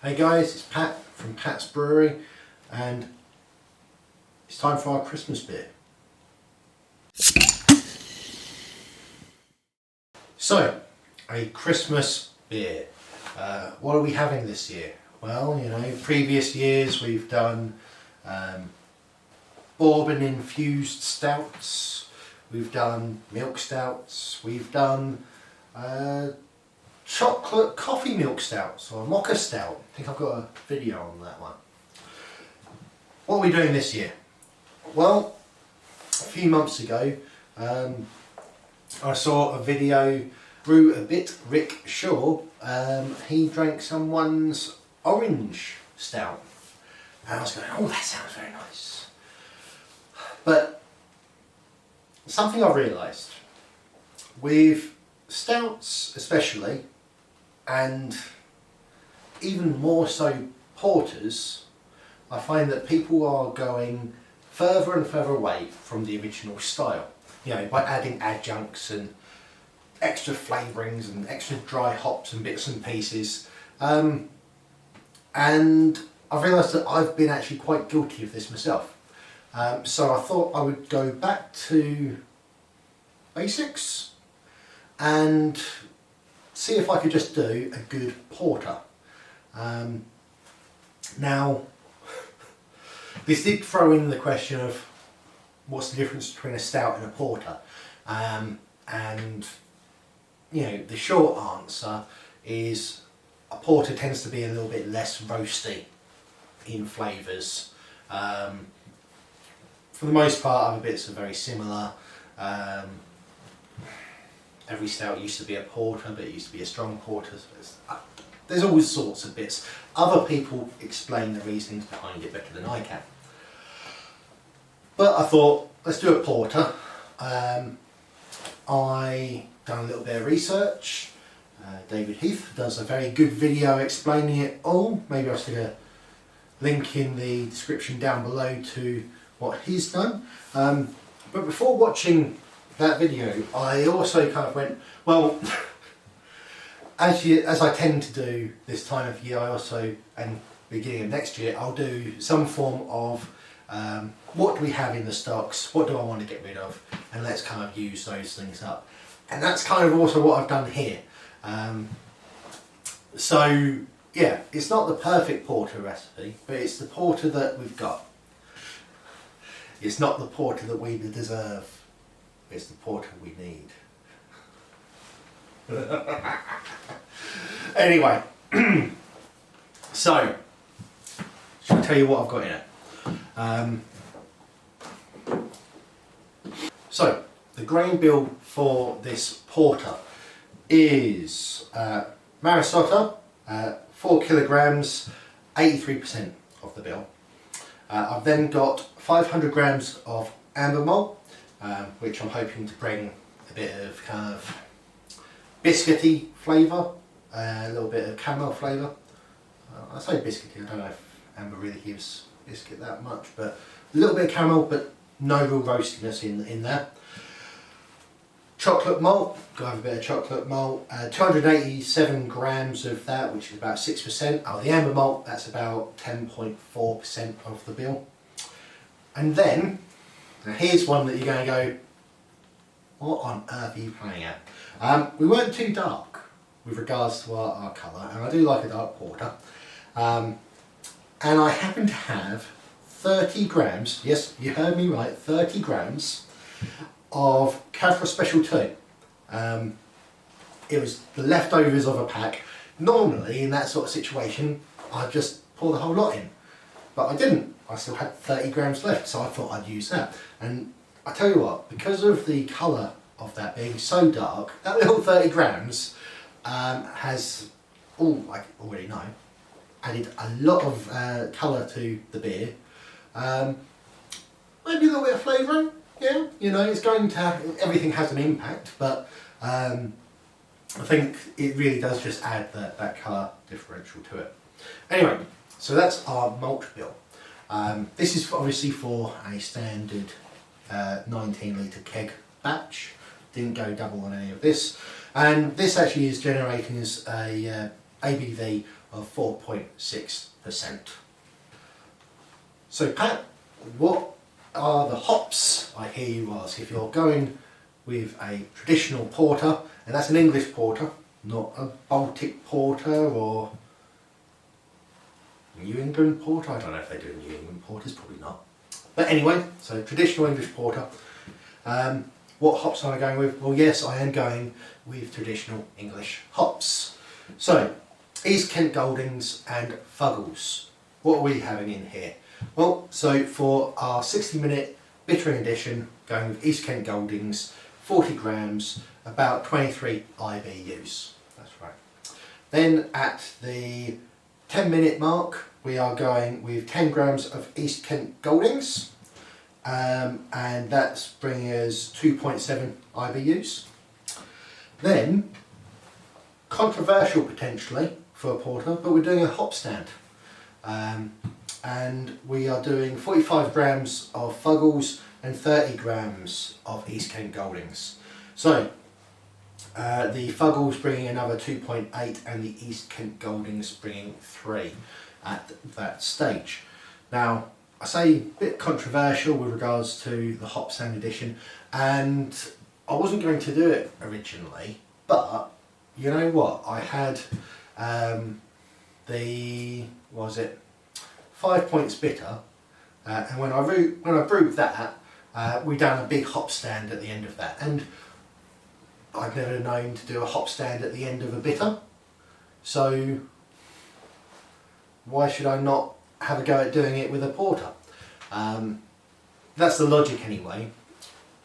Hey guys, it's Pat from Pat's Brewery and it's time for our Christmas beer. So, a Christmas beer. What are we having this year? Well, you know, previous years we've done bourbon infused stouts, we've done milk stouts, we've done chocolate coffee milk stouts or mocha stout. I think I've got a video on that one. What are we doing this year? Well, a few months ago I saw a video through a bit Rick Shaw. He drank someone's orange stout and I was going, oh, that sounds very nice. But something I realised with stouts especially, and even more so porters, I find that people are going further and further away from the original style. You know, by adding adjuncts and extra flavourings and extra dry hops and bits and pieces. And I've realised that I've been actually quite guilty of this myself. So I thought I would go back to basics and see if I could just do a good porter. Now, this did throw in the question of what's the difference between a stout and a porter, and you know, the short answer is a porter tends to be a little bit less roasty in flavours. For the most part, other bits are very similar. Every stout used to be a porter, but it used to be a strong porter. So there's all sorts of bits. Other people explain the reasonings behind it better than I can. But I thought, let's do a porter. I done a little bit of research. David Heath does a very good video explaining it all. Maybe I'll stick a link in the description down below to what he's done. But before watching that video, I also kind of went, well, as I tend to do this time of year, I also, and beginning of next year, I'll do some form of what do we have in the stocks, what do I want to get rid of, and let's kind of use those things up. And that's kind of also what I've done here. So yeah, it's not the perfect porter recipe, but it's the porter that we've got. It's not the porter that we deserve, it's the porter we need. Anyway, so shall I tell you what I've got in it? So the grain bill for this porter is Maris Otter, 4 kilograms, 83% of the bill. I've then got 500 grams of amber malt, which I'm hoping to bring a bit of kind of biscuity flavour, a little bit of caramel flavour. I say biscuity, I don't know if amber really gives biscuit that much, but a little bit of caramel, but no real roastiness in there. Chocolate malt, got to have a bit of chocolate malt, 287 grams of that, which is about 6%. Oh, the amber malt, that's about 10.4% of the bill. And then, now here's one that you're going to go, what on earth are you playing at? We weren't too dark with regards to our colour, and I do like a dark porter. And I happen to have 30 grams, yes, you heard me right, 30 grams of Carafa Special 2. It was the leftovers of a pack. Normally, in that sort of situation, I'd just pour the whole lot in. But I didn't. I still had 30 grams left, so I thought I'd use that. And I tell you what, because of the colour of that being so dark, that little 30 grams has, oh, I already know, added a lot of colour to the beer. Maybe a little bit of flavouring, yeah, you know, it's going to have, everything has an impact, but I think it really does just add that colour differential to it. Anyway, so that's our malt bill. This is obviously for a standard 19 litre keg batch. Didn't go double on any of this, and this actually is generating as a ABV of 4.6%. So Pat, what are the hops, I hear you ask? If you're going with a traditional porter, and that's an English porter, not a Baltic porter or New England porter. I don't know if they do New England porters, probably not. But anyway, so traditional English porter. What hops am I going with? Well, yes, I am going with traditional English hops. So, East Kent Goldings and Fuggles. What are we having in here? Well, so for our 60-minute bittering edition, going with East Kent Goldings, 40 grams, about 23 IBUs. That's right. Then at the 10-minute mark, we are going with 10 grams of East Kent Goldings, and that's bringing us 2.7 IBUs. Then, controversial potentially for a porter, but we're doing a Hopstand. And we are doing 45 grams of Fuggles and 30 grams of East Kent Goldings. So, the Fuggles bringing another 2.8 and the East Kent Goldings bringing 3 at that stage. Now, I say a bit controversial with regards to the Hopstand edition, and I wasn't going to do it originally, but you know what? I had what was it, 5 points bitter, and when I brewed that, we done a big Hopstand at the end of that, and I've never known to do a Hopstand at the end of a bitter, so why should I not have a go at doing it with a porter? That's the logic anyway.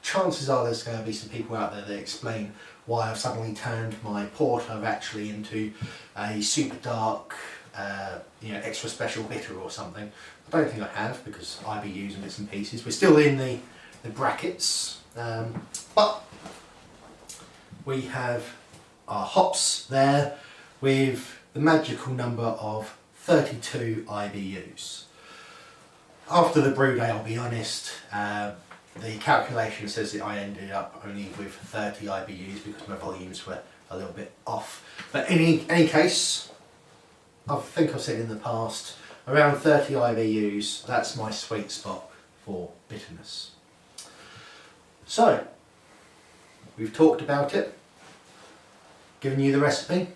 Chances are there's going to be some people out there that explain why I've suddenly turned my porter actually into a super dark, extra special bitter or something. I don't think I have, because IBUs and bits and pieces. We're still in the brackets, but we have our hops there with the magical number of 32 IBUs. After the brew day, I'll be honest, the calculation says that I ended up only with 30 IBUs because my volumes were a little bit off. But in any case, I think I've said in the past, around 30 IBUs, that's my sweet spot for bitterness. So, we've talked about it, given you the recipe.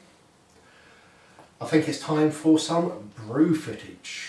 I think it's time for some brew footage.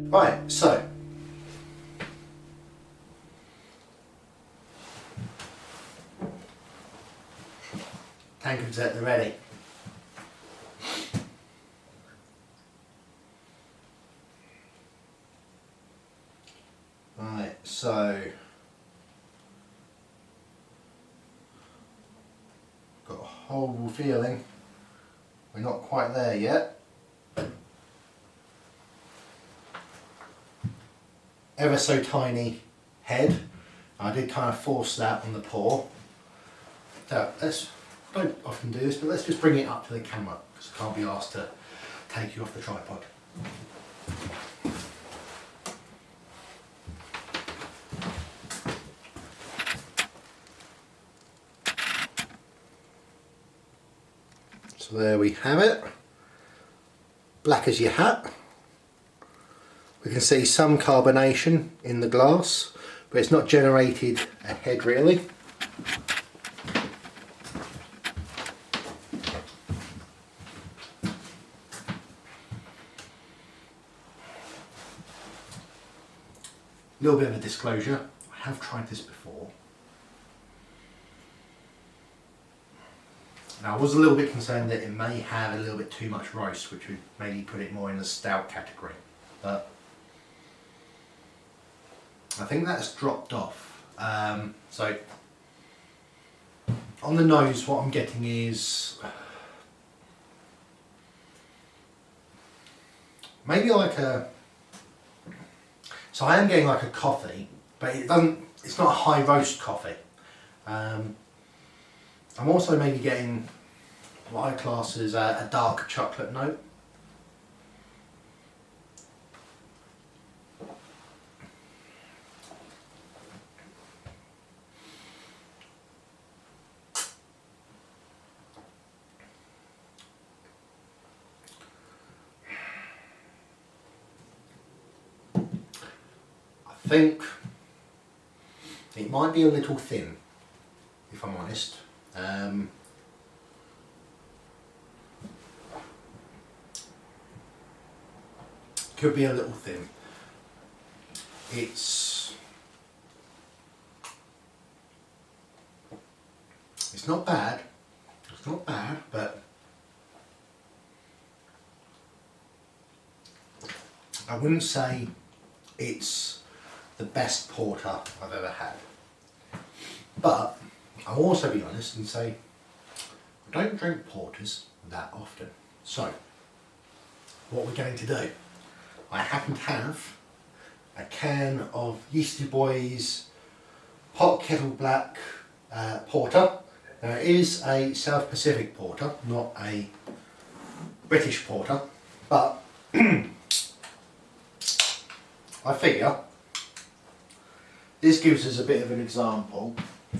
Right, so tankards at the ready. Right, so got a horrible feeling we're not quite there yet. Ever so tiny head. I did kind of force that on the pour. So I don't often do this, but let's just bring it up to the camera because I can't be asked to take you off the tripod. So there we have it. Black as your hat. We can see some carbonation in the glass, but it's not generated a head really. A little bit of a disclosure, I have tried this before. Now I was a little bit concerned that it may have a little bit too much roast, which would maybe put it more in the stout category, but I think that's dropped off. So on the nose what I'm getting is maybe like a, so I am getting like a coffee, but it's not a high roast coffee. I'm also maybe getting what I class as a dark chocolate note. I think it might be a little thin, if I'm honest. Could be a little thin. It's not bad. It's not bad, but I wouldn't say it's the best porter I've ever had. But I'll also be honest and say I don't drink porters that often. So what we're going to do, I happen to have a can of Yeasty Boys Hot Kettle Black porter. Now it is a South Pacific porter, not a British porter, but I figure this gives us a bit of an example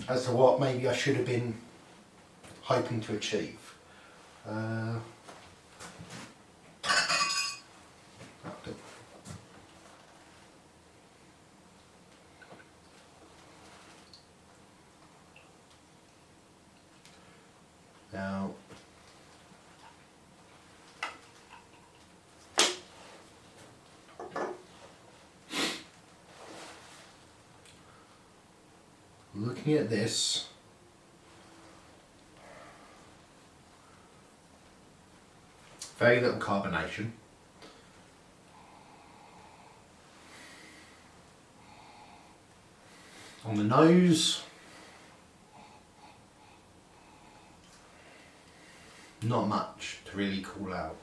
as to what maybe I should have been hoping to achieve. Now, looking at this, very little carbonation. On the nose, not much to really call out.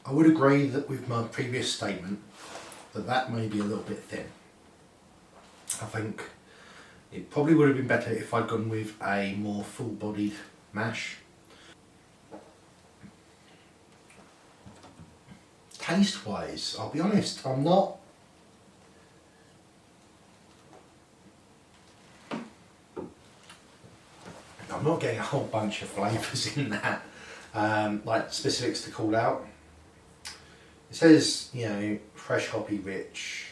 I would agree that with my previous statement that may be a little bit thin. I think it probably would have been better if I'd gone with a more full-bodied mash. Taste-wise, I'll be honest, I'm not getting a whole bunch of flavours in that, like specifics to call out. It says, you know, fresh hoppy rich,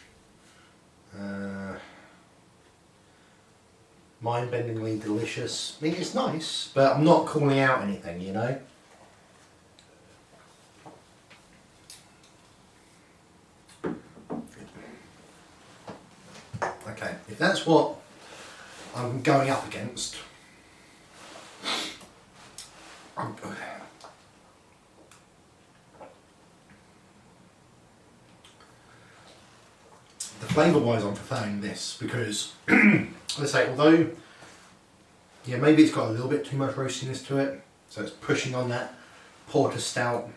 mind-bendingly delicious. I mean, it's nice, but I'm not calling out anything, you know. Okay, if that's what I'm going up against, the flavour wise I'm preferring this because, let's say, although, yeah, maybe it's got a little bit too much roastiness to it, so it's pushing on that porter stout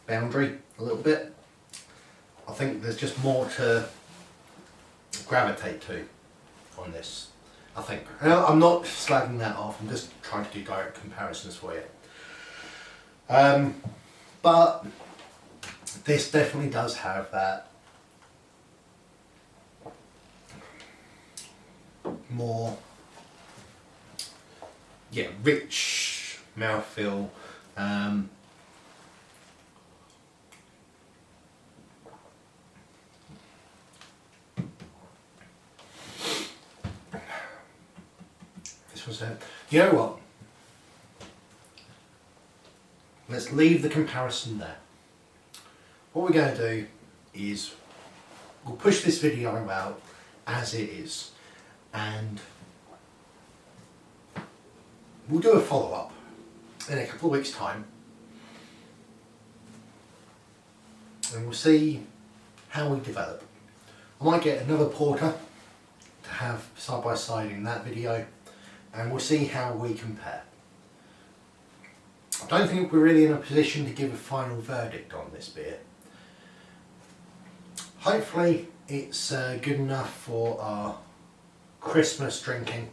boundary a little bit. I think there's just more to gravitate to on this, I think. I'm not slagging that off, I'm just trying to do direct comparisons for you. But this definitely does have that more, yeah, rich mouthfeel, This was it. You know what? Let's leave the comparison there. What we're going to do is we'll push this video out as it is, and we'll do a follow-up in a couple of weeks' time, and we'll see how we develop. I might get another porter to have side by side in that video, and we'll see how we compare. I don't think we're really in a position to give a final verdict on this beer. Hopefully it's good enough for our Christmas drinking.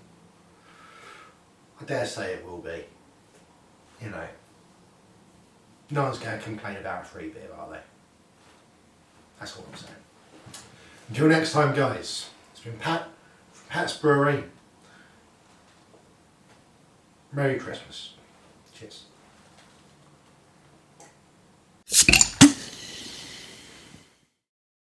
I dare say it will be. You know, no one's going to complain about a free beer, are they? That's all I'm saying. Until next time, guys, it's been Pat from Pat's Brewery. Merry Christmas. Cheers.